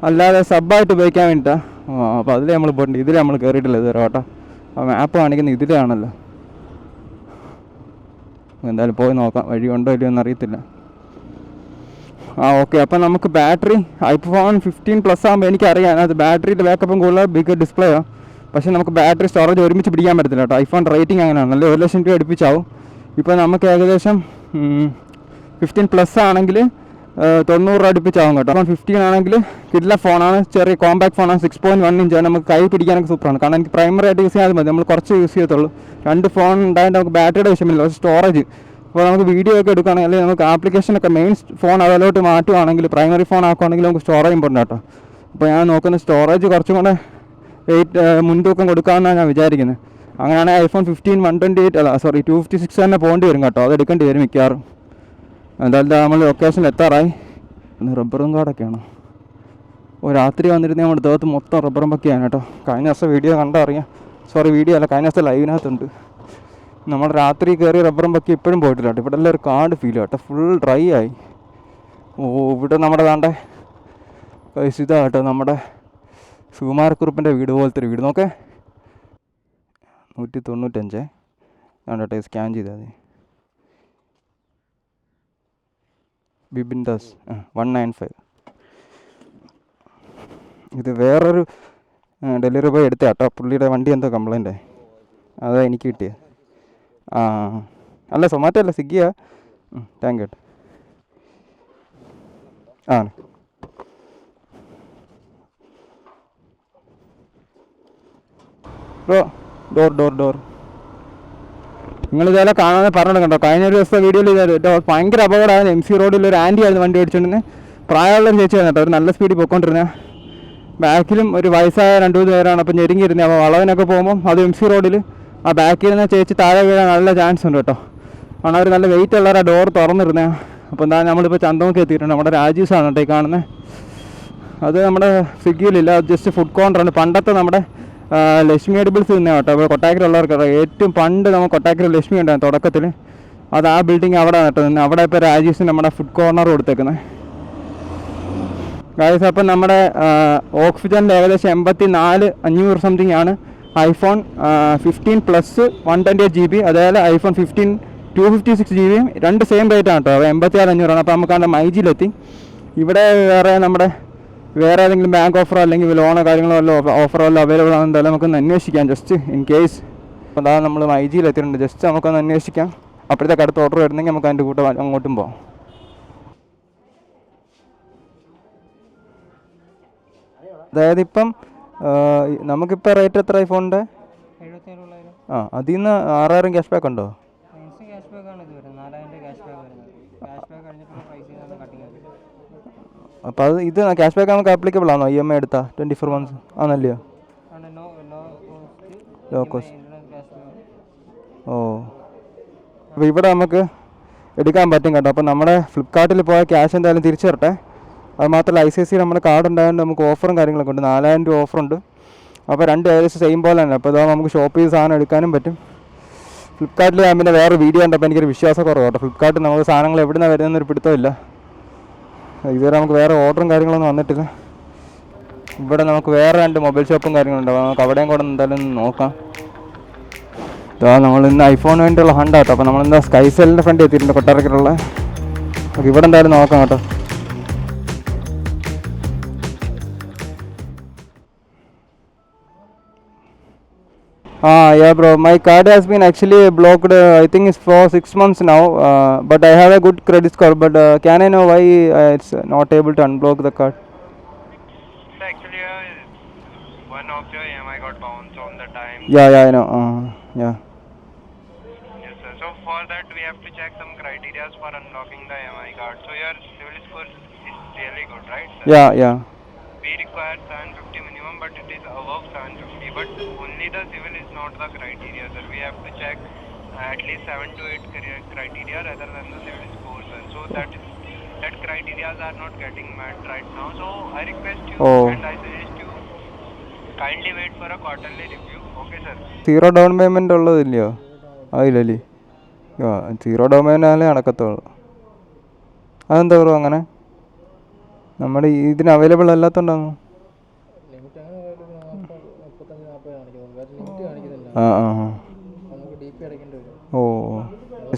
അല്ലാതെ സബ്ബായിട്ട് ഉപയോഗിക്കാൻ വേണ്ടിയിട്ടാണ്. അപ്പോൾ അതിൽ നമ്മൾ പോയിട്ടുണ്ട്. ഇതിൽ നമ്മൾ കയറിയിട്ടില്ല ഇതുവരെ കേട്ടോ. അപ്പോൾ മാപ്പ് കാണിക്കുന്നത് ഇതിലാണല്ലോ. എന്തായാലും പോയി നോക്കാം, വഴി ഉണ്ടോ ഇല്ലയോ എന്നറിയത്തില്ല. ഓക്കെ. അപ്പം നമുക്ക് ബാറ്ററി ഐഫോൺ 15+ ആകുമ്പോൾ എനിക്കറിയാം അത് ബാറ്ററിയുടെ ബാക്കപ്പും കൂടുതൽ ബിഗ് ഡിസ്പ്ലേയോ. പക്ഷേ നമുക്ക് ബാറ്ററി സ്റ്റോറേജ് ഒരുമിച്ച് പിടിക്കാൻ പറ്റത്തില്ല കേട്ടോ. ഐഫോൺ റേറ്റിംഗ് അങ്ങനെയാണ്, നല്ല 1 ലക്ഷം രൂപ അടുപ്പിച്ചാവും. ഇപ്പോൾ നമുക്ക് ഏകദേശം 15+ ആണെങ്കിൽ 90 രൂപ അടുപ്പിച്ചാവും കേട്ടോ. അപ്പം 15 ആണെങ്കിൽ കിഡിലെ ഫോണാണ്, ചെറിയ കോമ്പാക്ട് ഫോണാണ്, 6.1 ഇഞ്ചാണ്. നമുക്ക് കൈ പിടിക്കാനൊക്കെ സൂപ്പറാണ്. കാരണം എനിക്ക് പ്രൈമറി ആയിട്ട് യൂസ് ചെയ്യാതെ മതി, നമ്മൾ കുറച്ച് യൂസ് ചെയ്യത്തുള്ളൂ. 2 ഫോൺ ഉണ്ടായിട്ട് നമുക്ക് ബാറ്ററിയുടെ വിഷയമില്ല, പക്ഷേ സ്റ്റോറേജ്. അപ്പോൾ നമുക്ക് വീഡിയോ ഒക്കെ എടുക്കുകയാണെങ്കിൽ അല്ലെങ്കിൽ നമുക്ക് ആപ്ലിക്കേഷനൊക്കെ മെയിൻ ഫോൺ അതിലോട്ട് മാറ്റുവാണെങ്കിൽ, പ്രൈമറി ഫോൺ ആക്കുവാണെങ്കിൽ നമുക്ക് സ്റ്റോറേജ് ഇമ്പോർട്ടൻ്റ് കേട്ടോ. അപ്പോൾ ഞാൻ നോക്കുന്ന സ്റ്റോറേജ് കുറച്ചും കൂടെ മുൻതൂക്കം കൊടുക്കാമെന്നാണ് ഞാൻ വിചാരിക്കുന്നത്. അങ്ങനെയാണെങ്കിൽ ഐഫോൺ 15 128 അല്ല 256 തന്നെ പോകേണ്ടി വരും കേട്ടോ. അത് എടുക്കേണ്ടി വരും മിക്കവാറും. എന്തായാലും നമ്മൾ ലൊക്കേഷനിൽ എത്താറായി. പിന്നെ റബ്ബറും കാടൊക്കെയാണ്. രാത്രി വന്നിരുന്നേ നമ്മുടെ ദേഹത്ത് മൊത്തം റബ്ബറും പക്കിയാണ് കേട്ടോ. കഴിഞ്ഞ ദിവസം വീഡിയോ കണ്ടറിയാം, വീഡിയോ അല്ല, കഴിഞ്ഞ ദിവസം ലൈവിനകത്തുണ്ട്. നമ്മൾ രാത്രി കയറി റബ്ബറും പക്കി ഇപ്പോഴും പോയിട്ടില്ല കേട്ടോ. ഇവിടെ എല്ലാം ഒരു കാട് ഫീൽ കേട്ടോ, ഫുൾ ഡ്രൈ ആയി. ഇവിടെ നമ്മുടെ ഇതാ കേട്ടോ നമ്മുടെ സുകുമാരക്കുറുപ്പിൻ്റെ വീട് പോലത്തെ ഒരു വീട് നോക്കേ. 195 ആണ്ടോട്ടെ, സ്കാൻ ചെയ്താൽ മതി. ബിബിൻ ദാസ് 195. ഇത് വേറൊരു ഡെലിവറി ബോയ് എടുത്ത കേട്ടോ. പുള്ളിയുടെ വണ്ടി എന്തോ കംപ്ലൈൻ്റ്, അതാ എനിക്ക് കിട്ടിയത്. അല്ല സൊമാറ്റോ അല്ല, സ്വിഗ്ഗിയാ. Thank you. ഡോർ നിങ്ങളിതെല്ലാം കാണാതെ പറഞ്ഞു കണ്ടോ. കഴിഞ്ഞ ഒരു ദിവസത്തെ വീഡിയോയിൽ ഭയങ്കര അപകടമാണ്. MC റോഡിൽ ഒരു ആൻറ്റി ആയിരുന്നു വണ്ടി ഓടിച്ചുകൊണ്ടിരുന്നത്. പ്രായമുള്ളൊരു ചേച്ചിയായിരുന്നു കേട്ടോ. ഒരു നല്ല സ്പീഡിൽ പോയിക്കൊണ്ടിരുന്നത്. ബാക്കിലും ഒരു വയസ്സായ 2-3 പേരാണ്. അപ്പം ഞെരുങ്ങിയിരുന്നത്. അപ്പോൾ വളവിനൊക്കെ പോകുമ്പോൾ അത് MC റോഡിൽ ആ ബാക്കിൽ നിന്ന് ചേച്ചി താഴെ വീഴാൻ നല്ല ചാൻസ് ഉണ്ട് കേട്ടോ. കാരണം അവർ നല്ല വെയിറ്റ് ഉള്ളവരാ ഡോർ തുറന്നിരുന്നത്. അപ്പോൾ എന്താ നമ്മളിപ്പോൾ ചന്തമുക്ക് എത്തിയിട്ടുണ്ട്. നമ്മുടെ രാജീവ്സാണ് കേട്ടോ ഈ കാണുന്നത്. അത് നമ്മുടെ സ്വിഗ്ഗിയിലില്ല, അത് ജസ്റ്റ് ഫുഡ് കോർണറാണ്. പണ്ടത്തെ നമ്മുടെ ലക്ഷ്മി എഡിബിൾസ് തന്നെ കേട്ടോ. അപ്പോൾ കൊട്ടാക്കലുള്ളവർക്ക് ഏറ്റവും പണ്ട് നമ്മൾ കൊട്ടാക്കൽ ലക്ഷ്മി ഉണ്ടായിരുന്നു തുടക്കത്തിൽ. അത് ആ ബിൽഡിങ് അവിടെ കേട്ടോ നിന്ന്. അവിടെ ഇപ്പോൾ രാജീവ്സിന് നമ്മുടെ ഫുഡ് കോർണർ കൊടുത്തേക്കുന്നത് ഗായ്സ്. അപ്പം നമ്മുടെ ഓക്സിജനിൽ ഏകദേശം 84,500 സംതിങ് ആണ്. iPhone 15 പ്ലസ് 128 GB, അതായത് iPhone 15 256 GB രണ്ട് സെയിം റേറ്റ് ആണ് കേട്ടോ. 86,500 അപ്പോൾ നമുക്കാണ് മൈജിയിലെത്തി. ഇവിടെ വേറെ ഏതെങ്കിലും ബാങ്ക് ഓഫറോ അല്ലെങ്കിൽ ലോണോ കാര്യങ്ങളോ വല്ല ഓഫറോ വല്ല അവൈലബിൾ ആണെന്ന് എന്തായാലും നമുക്കൊന്ന് അന്വേഷിക്കാം ജസ്റ്റ് ഇൻ കേസ്. അപ്പോൾ അതാ നമ്മൾ മൈജിയിലെത്തിയിട്ടുണ്ട്. ജസ്റ്റ് നമുക്കൊന്ന് അന്വേഷിക്കാം. അപ്പോഴത്തേക്ക് അടുത്ത ഓർഡർ വരുന്നെങ്കിൽ നമുക്ക് അതിൻ്റെ കൂട്ടം അങ്ങോട്ടും പോകാം. അതായത് ഇപ്പം നമുക്കിപ്പോൾ റേറ്റ് എത്ര ഐഫോണിൻ്റെ? 77,000. അതിൽ നിന്ന് 6,000 ക്യാഷ് ബാക്ക് ഉണ്ടോ? അപ്പോൾ അത് ഇത് ക്യാഷ് ബാക്ക് നമുക്ക് ആപ്ലിക്കബിൾ ആണോ? EMI എടുത്താൽ 24 months ആണല്ലയോ? Low cost. അപ്പോൾ ഇവിടെ നമുക്ക് എടുക്കാൻ പറ്റും കേട്ടോ. അപ്പോൾ നമ്മുടെ ഫ്ലിപ്കാർട്ടിൽ പോയ ക്യാഷ് എന്തായാലും തിരിച്ചു തരട്ടെ. അത് മാത്രമല്ല ICICI നമ്മുടെ കാർഡ് ഉണ്ടായതുകൊണ്ട് നമുക്ക് ഓഫറും കാര്യങ്ങളൊക്കെ ഉണ്ട്. 4,000 രൂപ ഓഫറുണ്ട്. അപ്പോൾ രണ്ട് ഏകദേശം സെയിം പോലെ തന്നെ. അപ്പോൾ ഇതാ നമുക്ക് ഷോപ്പ് ചെയ്ത് സാധനം എടുക്കാനും പറ്റും. ഫ്ലിപ്കാർട്ടിൽ ഞാൻ പിന്നെ വേറെ വീഡിയോ കണ്ടപ്പോൾ എനിക്കൊരു വിശ്വാസക്കുറവ് കേട്ടോ. ഫ്ലിപ്കാർട്ടിൽ നമുക്ക് സാധനങ്ങൾ എവിടെ നിന്നാണ് വരുന്നതെന്നൊരു പിടുത്തമില്ല. ഇതുവരെ നമുക്ക് വേറെ ഓർഡറും കാര്യങ്ങളൊന്നും വന്നിട്ടില്ല. ഇവിടെ നമുക്ക് വേറെ 2 മൊബൈൽ ഷോപ്പും കാര്യങ്ങളുണ്ടാവും. നമുക്ക് അവിടെയും കൂടെ എന്തായാലും നോക്കാം. ഇതാ നമ്മൾ ഇന്ന് ഐഫോണിന് വേണ്ടിയുള്ള ഹണ്ട് കേട്ടോ. അപ്പോൾ നമ്മളെന്താ സ്കൈസെല്ലിൻ്റെ ഫ്രണ്ട് എത്തിയിട്ടുണ്ട് കൊട്ടാരക്കലുള്ള. നമുക്ക് ഇവിടെ എന്തായാലും നോക്കാം കേട്ടോ. Yeah bro, my card has been actually blocked. I think it's for 6 months now, but I have a good credit score. But can I know why it's not able to unblock the card? So actually, one of your EMI got bounced on the time. Yeah, I know. Yeah. Yes sir. So for that we have to check some criteria for unlocking the EMI card. So your civil score is really good, right sir? Yeah. We require 750 minimum, but it is above 750. But only the civil is not the criteria, sir. We have to check at least 7 to 8 criteria rather than the civil score, sir. So that criteria are not getting met right now. So I request you and I suggest you kindly wait for a quarterly review. Okay, sir. Zero down payment ഉള്ളതില്ലയോ? അതില്ലല്ലേ? 0 down payment ആയാലേ നടക്കത്തുള്ളൂ. അതെന്താ bro അങ്ങനെ? നമ്മുടെ ഇതിന് available അല്ലാത്തതുകൊണ്ടാണോ?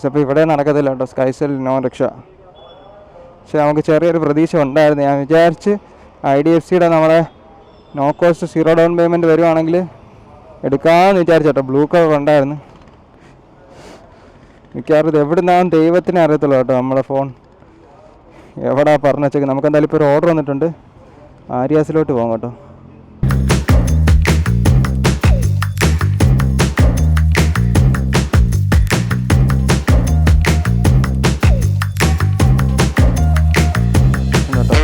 അപ്പോൾ ഇവിടെ നടക്കത്തില്ല കേട്ടോ. Skycell no രക്ഷ. പക്ഷെ നമുക്ക് ചെറിയൊരു പ്രതീക്ഷ ഉണ്ടായിരുന്നു. ഞാൻ വിചാരിച്ച് IDFCയുടെ നമ്മുടെ നോ കോസ്റ്റ് 0 ഡൗൺ പേയ്മെൻറ്റ് വരുവാണെങ്കിൽ എടുക്കാമെന്ന് വിചാരിച്ചു കേട്ടോ. ബ്ലൂ കളർ ഉണ്ടായിരുന്നു. മിക്കവാറും ഇത് എവിടെ നിന്നാണ് ദൈവത്തിനെ അറിയത്തുള്ളൂ കേട്ടോ. നമ്മുടെ ഫോൺ എവിടാ പറഞ്ഞു വെച്ചേക്ക്. നമുക്ക് എന്തായാലും ഇപ്പോൾ ഒരു ഓർഡർ വന്നിട്ടുണ്ട്. ആര്യാസിലോട്ട് പോകാം കേട്ടോ. കേട്ടോ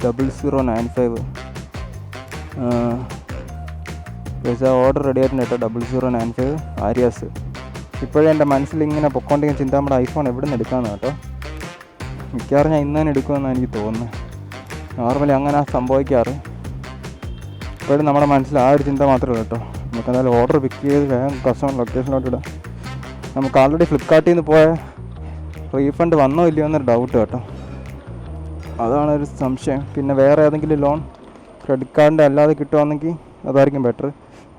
0095 ഓർഡർ റെഡി ആയിട്ടുണ്ട് കേട്ടോ. 0095 ആര്യാസ്. ഇപ്പോഴും എൻ്റെ മനസ്സിൽ ഇങ്ങനെ പൊക്കോണ്ടിരിക്കുന്ന ചിന്ത നമ്മുടെ ഐഫോൺ എവിടെ നിന്ന് എടുക്കാമെന്ന് കേട്ടോ. മിക്കവാറും ഞാൻ ഇന്ന് തന്നെ എടുക്കുമെന്നാണ് എനിക്ക് തോന്നുന്നത്. നോർമലി അങ്ങനെ സംഭവിക്കാറ്. ഇപ്പോഴും നമ്മുടെ മനസ്സിൽ ആ ഒരു ചിന്ത മാത്രമേ ഉള്ളൂ കേട്ടോ. നമുക്ക് എന്തായാലും ഓർഡർ പിക്ക് ചെയ്ത് വേഗം കസ്റ്റമർ ലൊക്കേഷനിലോട്ട് ഇടാം. നമുക്ക് ആൾറെഡി ഫ്ലിപ്കാർട്ടിൽ നിന്ന് പോയ റീഫണ്ട് വന്നോ ഇല്ലയോ എന്നൊരു ഡൗട്ട് കേട്ടോ. അതാണ് ഒരു സംശയം. പിന്നെ വേറെ ഏതെങ്കിലും ലോൺ ക്രെഡിറ്റ് കാർഡിൻ്റെ അല്ലാതെ കിട്ടുവാണെങ്കിൽ അതായിരിക്കും ബെറ്റർ.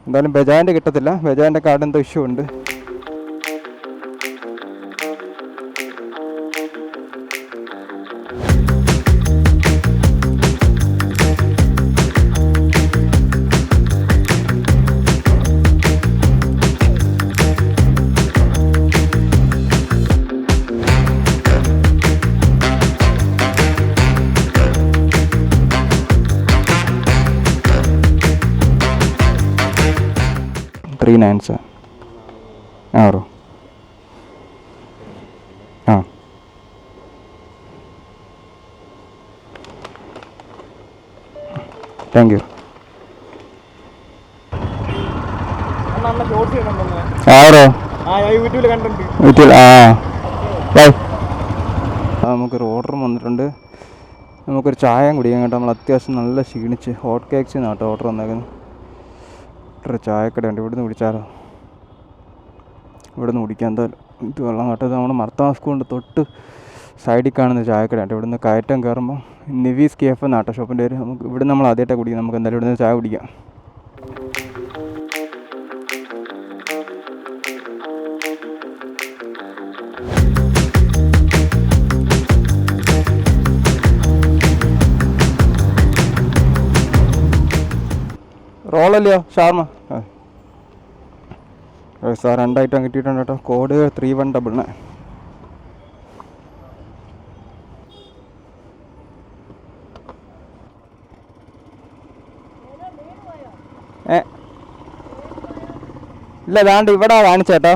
എന്തായാലും ബജാജിൻ്റെ കിട്ടത്തില്ല, ബജാജിൻ്റെ കാർഡ് എന്തോ ഇഷ്യൂ ഉണ്ട്. $397 ബ്രോ. Thank you. വീട്ടിൽ നമുക്കൊരു ഓർഡർ വന്നിട്ടുണ്ട്. നമുക്കൊരു ചായ കുടിക്കാൻ കേട്ടോ. നമ്മൾ അത്യാവശ്യം നല്ല ക്ഷീണിച്ച് ഹോട്ട് കേക്ക്സ് കേട്ടോ ഓർഡർ വന്നേക്കുന്നത്. ചായക്കടയുണ്ട്, ഇവിടുന്ന് കുടിച്ചാലോ? ഇവിടുന്ന് കുടിക്കാം എന്തായാലും. ഇത് വെള്ളം കേട്ടത് നമ്മൾ മർത്താ സ്കൂളിൻ്റെ തൊട്ട് സൈഡിൽ കാണുന്ന ചായക്കടയുണ്ട്. ഇവിടുന്ന് കയറ്റം കയറുമ്പോൾ നിവീസ് കേഫ് എന്നാട്ടോ ഷോപ്പിൻ്റെ പേര്. നമുക്ക് ഇവിടെ നമ്മൾ ആദ്യമായിട്ടാണ് കുടിക്കാം. നമുക്ക് എന്തായാലും ഇവിടുന്ന് ചായ കുടിക്കാം. റോളല്ലയോ ഷാർമ? സാർ 2 ഐറ്റം കിട്ടിയിട്ടുണ്ട് കേട്ടോ. കോഡ് 3199. ഇല്ല ദാണ്ട് ഇവിടെ കാണിച്ചേട്ടോ.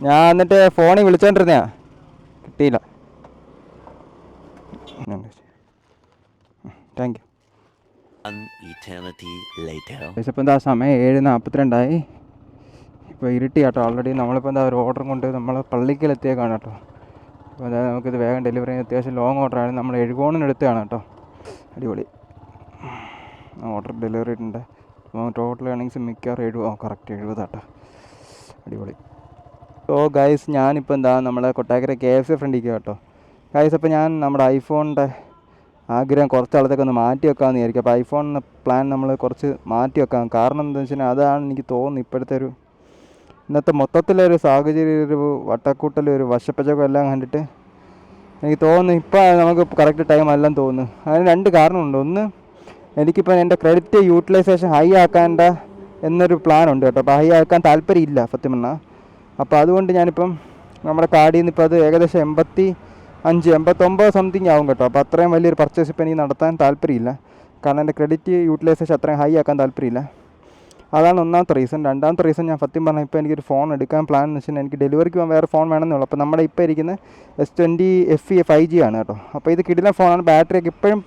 ഞാൻ എന്നിട്ട് ഫോണിൽ വിളിച്ചോണ്ടിരുന്നയാ, കിട്ടിയില്ല. Thank you. ഇപ്പം എന്താ സമയം 7:42. ഇപ്പോൾ ഇരുട്ടി കേട്ടോ ഓൾറെഡി. നമ്മളിപ്പോൾ എന്താ ഒരു ഓർഡറും കൊണ്ട് നമ്മൾ പള്ളിക്കലെത്തിയേക്കാണ് കേട്ടോ. അപ്പോൾ അതായത് നമുക്കിത് വേഗം ഡെലിവറി ചെയ്യാൻ അത്യാവശ്യം ലോങ് ഓർഡറാണ്. നമ്മൾ എഴുകോണിനെടുത്തതാണ് കേട്ടോ. അടിപൊളി ഓർഡർ ഡെലിവറി ഉണ്ട്. ടോട്ടൽ ഏണിങ്സ് മിക്കവാറും 70. കറക്റ്റ് 70 കേട്ടോ. അടിപൊളി. ഓ ഗൈസ്, ഞാനിപ്പോൾ എന്താ നമ്മളെ കൊട്ടാക്കര KFC ഫ്രണ്ടിലേക്ക് കേട്ടോ ഗൈസ്. അപ്പോൾ ഞാൻ നമ്മുടെ ഐഫോണിൻ്റെ ആഗ്രഹം കുറച്ച് ആളത്തേക്ക് ഒന്ന് മാറ്റി വെക്കാമെന്ന് വിചാരിക്കും. അപ്പോൾ ഐഫോണിൻ്റെ പ്ലാൻ നമ്മൾ കുറച്ച് മാറ്റി വെക്കാം. കാരണം എന്താണെന്ന് വെച്ച് കഴിഞ്ഞാൽ അതാണ് എനിക്ക് തോന്നുന്നു ഇപ്പോഴത്തെ ഒരു ഇന്നത്തെ മൊത്തത്തിലൊരു സാഹചര്യം, ഒരു വട്ടക്കൂട്ടലും ഒരു വശപ്പച്ചക്കും എല്ലാം കണ്ടിട്ട് എനിക്ക് തോന്നുന്നു ഇപ്പോൾ നമുക്ക് കറക്റ്റ് ടൈം അല്ലെന്ന് തോന്നുന്നു. അതിന് 2 കാരണമുണ്ട്. ഒന്ന്, എനിക്കിപ്പോൾ എൻ്റെ ക്രെഡിറ്റ് യൂട്ടിലൈസേഷൻ ഹൈ ആക്കാൻ്റെ എന്നൊരു പ്ലാനുണ്ട് കേട്ടോ. അപ്പോൾ ഹൈ ആക്കാൻ താല്പര്യമില്ല സത്യം പറഞ്ഞാൽ. അപ്പോൾ അതുകൊണ്ട് ഞാനിപ്പം നമ്മുടെ കാർഡിൽ നിന്ന് ഇപ്പോൾ അത് ഏകദേശം 85-89 സംതിങ് ആവും കേട്ടോ. അപ്പോൾ അത്രയും വലിയൊരു പർച്ചേസ് ഇപ്പോൾ എനിക്ക് നടത്താൻ താല്പര്യമില്ല. കാരണം എൻ്റെ ക്രെഡിറ്റ് യൂട്ടിലൈസേഷൻ അത്രയും ഹൈ ആക്കാൻ താല്പര്യമില്ല. അതാണ് ഒന്നാമത്തെ റീസൺ. രണ്ടാമത്തെ റീസൺ, ഞാൻ സത്യം പറഞ്ഞാൽ ഇപ്പോൾ എനിക്കൊരു ഫോൺ എടുക്കാൻ പ്ലാൻ എന്ന് വെച്ചാൽ എനിക്ക് ഡെലിവറിക്ക് പോകാൻ വേറെ ഫോൺ വേണമെന്നുള്ളൂ. അപ്പോൾ നമ്മുടെ ഇപ്പോൾ ഇരിക്കുന്ന S20 FE 5G ആണ് കേട്ടോ. അപ്പോൾ ഇത് കിടിലൻ ഫോണാണ്. ബാറ്ററിയൊക്കെ ഇപ്പോഴും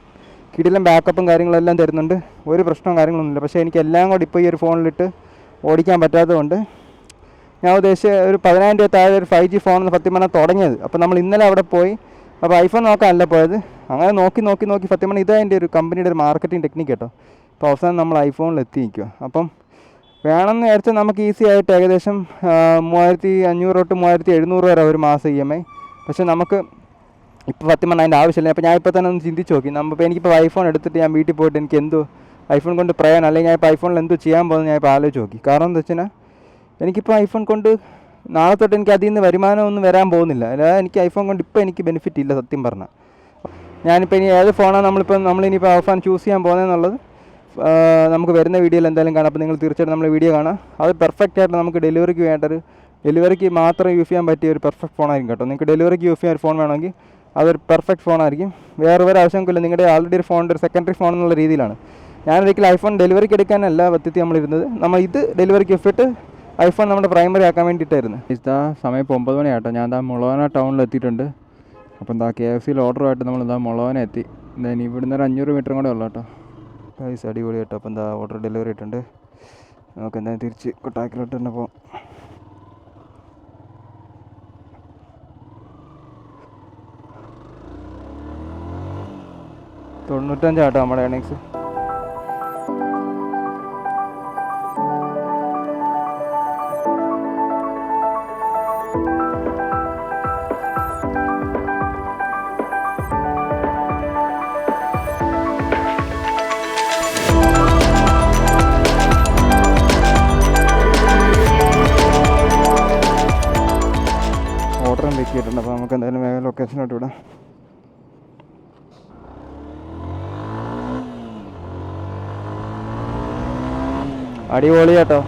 കിടിലൻ ബാക്കപ്പും കാര്യങ്ങളെല്ലാം തരുന്നുണ്ട്. ഒരു പ്രശ്നവും കാര്യങ്ങളൊന്നുമില്ല. പക്ഷേ എനിക്ക് എല്ലാം കൂടി ഇപ്പോൾ ഈ ഒരു ഫോണിലിട്ട് ഓടിക്കാൻ പറ്റാത്തതുകൊണ്ട് ഞാൻ ഉദ്ദേശിച്ച ഒരു 10,000 രൂപ താഴെ ഒരു 5G ഫോണെന്ന് സത്യം പറഞ്ഞാൽ തുടങ്ങിയത്. അപ്പോൾ നമ്മൾ ഇന്നലെ അവിടെ പോയി. അപ്പോൾ ഐഫോൺ നോക്കാനല്ല പോയത്. അങ്ങനെ നോക്കി സത്യം പറഞ്ഞാൽ ഇതതിൻ്റെ ഒരു കമ്പനിയുടെ ഒരു മാർക്കറ്റിംഗ് ടെക്നിക്ക് കേട്ടോ. അപ്പോൾ അവസാനം നമ്മൾ ഐഫോണിൽ എത്തി നിൽക്കുക. അപ്പം വേണമെന്ന് വിചാരിച്ചാൽ നമുക്ക് ഈസി ആയിട്ട് ഏകദേശം 3,500 തൊട്ട് 3,700 വരെ ഒരു മാസം EMI. പക്ഷേ നമുക്ക് ഇപ്പോൾ സത്യം പറഞ്ഞാൽ അതിൻ്റെ ആവശ്യമില്ല. അപ്പോൾ ഞാൻ ഇപ്പോൾ തന്നെ ഒന്ന് ചിന്തിച്ച് നോക്കി. നമ്മളിപ്പോൾ എനിക്കിപ്പോൾ ഐഫോൺ എടുത്തിട്ട് ഞാൻ വീട്ടിൽ പോയിട്ട് എനിക്ക് എന്തോ ഐഫോൺ കൊണ്ട് പ്രയോജനം, അല്ലെങ്കിൽ ഞാൻ ഇപ്പോൾ ഐഫോണിൽ എന്തോ ചെയ്യാൻ പോകുന്നത് ഞാൻ ഇപ്പോൾ ആലോചിച്ച് നോക്കി. കാരണം എന്താ വെച്ചാൽ എനിക്കിപ്പോൾ ഐഫോൺ കൊണ്ട് നാളെ തൊട്ട് എനിക്ക് അതിൽ നിന്ന് വരുമാനമൊന്നും വരാൻ പോകുന്നില്ല. അല്ലാതെ എനിക്ക് ഐഫോൺ കൊണ്ട് ഇപ്പോൾ എനിക്ക് ബെനിഫിറ്റ് ഇല്ല സത്യം പറഞ്ഞാൽ. ഞാനിപ്പോൾ ഇനി ഏത് ഫോണാണ് നമ്മളിനിപ്പോൾ അവസാനം ചൂസ് ചെയ്യാൻ പോകുന്നതെന്നുള്ളത് നമുക്ക് വരുന്ന വീഡിയോയിൽ എന്തായാലും കാണാം. അപ്പോൾ നിങ്ങൾ തീർച്ചയായിട്ടും നമ്മൾ വീഡിയോ കാണാം. അത് പെർഫെക്റ്റ് ആയിട്ട് നമുക്ക് ഡെലിവറിക്ക് വേണ്ടൊരു ഡെലിവറിക്ക് മാത്രം യൂസ് ചെയ്യാൻ പറ്റിയ ഒരു പെർഫെക്റ്റ് ഫോണായിരിക്കും കേട്ടോ. നിങ്ങൾക്ക് ഡെലിവറിക്ക് യൂസ് ചെയ്യാൻ ഒരു ഫോൺ വേണമെങ്കിൽ അതൊരു പെർഫെക്റ്റ് ഫോണായിരിക്കും. വേറെ ആവശ്യമൊന്നുമില്ല. നിങ്ങളുടെ ആൾറെഡി ഒരു ഫോണിൻ്റെ ഒരു സെക്കൻഡറി ഫോൺ എന്നുള്ള രീതിയിലാണ്. ഞാനൊരിക്കലും ഐഫോൺ ഡെലിവറിക്ക് എടുക്കാനല്ല പദ്ധതി നമ്മളിരുന്നത്. നമ്മൾ ഇത് ഡെലിവറിക്ക് ഇട്ടിട്ട് ഐഫോൺ നമ്മുടെ പ്രൈമറി ആക്കാൻ വേണ്ടിയിട്ടായിരുന്നു. ഇതാ സമയം ഇപ്പോൾ 9 മണിയാട്ടോ. ഞാൻ എന്താ മുളവന ടൗണിൽ എത്തിയിട്ടുണ്ട്. അപ്പോൾ എന്താ KFCയിൽ ഓർഡറുമായിട്ട് നമ്മൾ എന്താ മുളവന എത്തി. എന്താ ഇനി ഇവിടുന്ന് ഒരു 500 മീറ്ററും കൂടെ ഉള്ളൂ കേട്ടോ. പൈസ അടിപൊളി കേട്ടോ. അപ്പോൾ എന്താ ഓർഡർ ഡെലിവറി ഇട്ടുണ്ട്. നമുക്ക് എന്തായാലും തിരിച്ച് കൊട്ടാക്കിലോട്ട് തന്നെ പോകാം. 95 ആട്ടോ നമ്മുടെ ഏണിങ്സ്. ആക്കിയിട്ടുണ്ട്. അപ്പോൾ നമുക്ക് എന്തായാലും വേഗം ലൊക്കേഷനോട്ട് വിടാം. അടിപൊളി കേട്ടോ.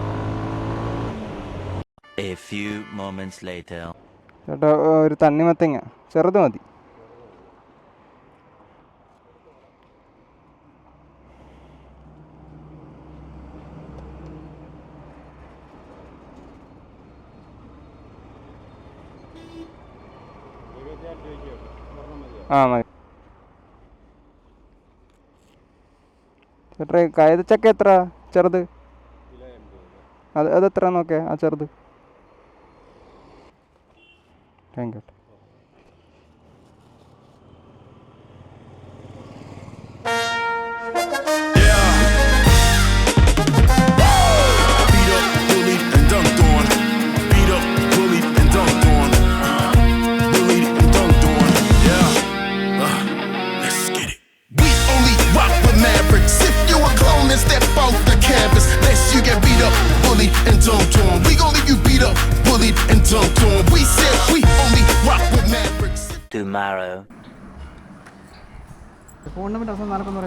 A few moments later. ചേട്ടാ ഒരു തണ്ണിമത്തങ്ങ ചെറുത് മതി. ആ മതി ചേട്ടാ. കൈതച്ചക്ക എത്ര ചെറുത്? അതെത്ര നോക്കേ ആ ചെറുത്. Thank you. Step off the canvas, lest you get beat up, bullied and dumped on. We gon' leave you beat up, bullied and dumped on. We said we only rock with Mavericks. Tomorrow. Phone number അവസാനം 4 പറയോ?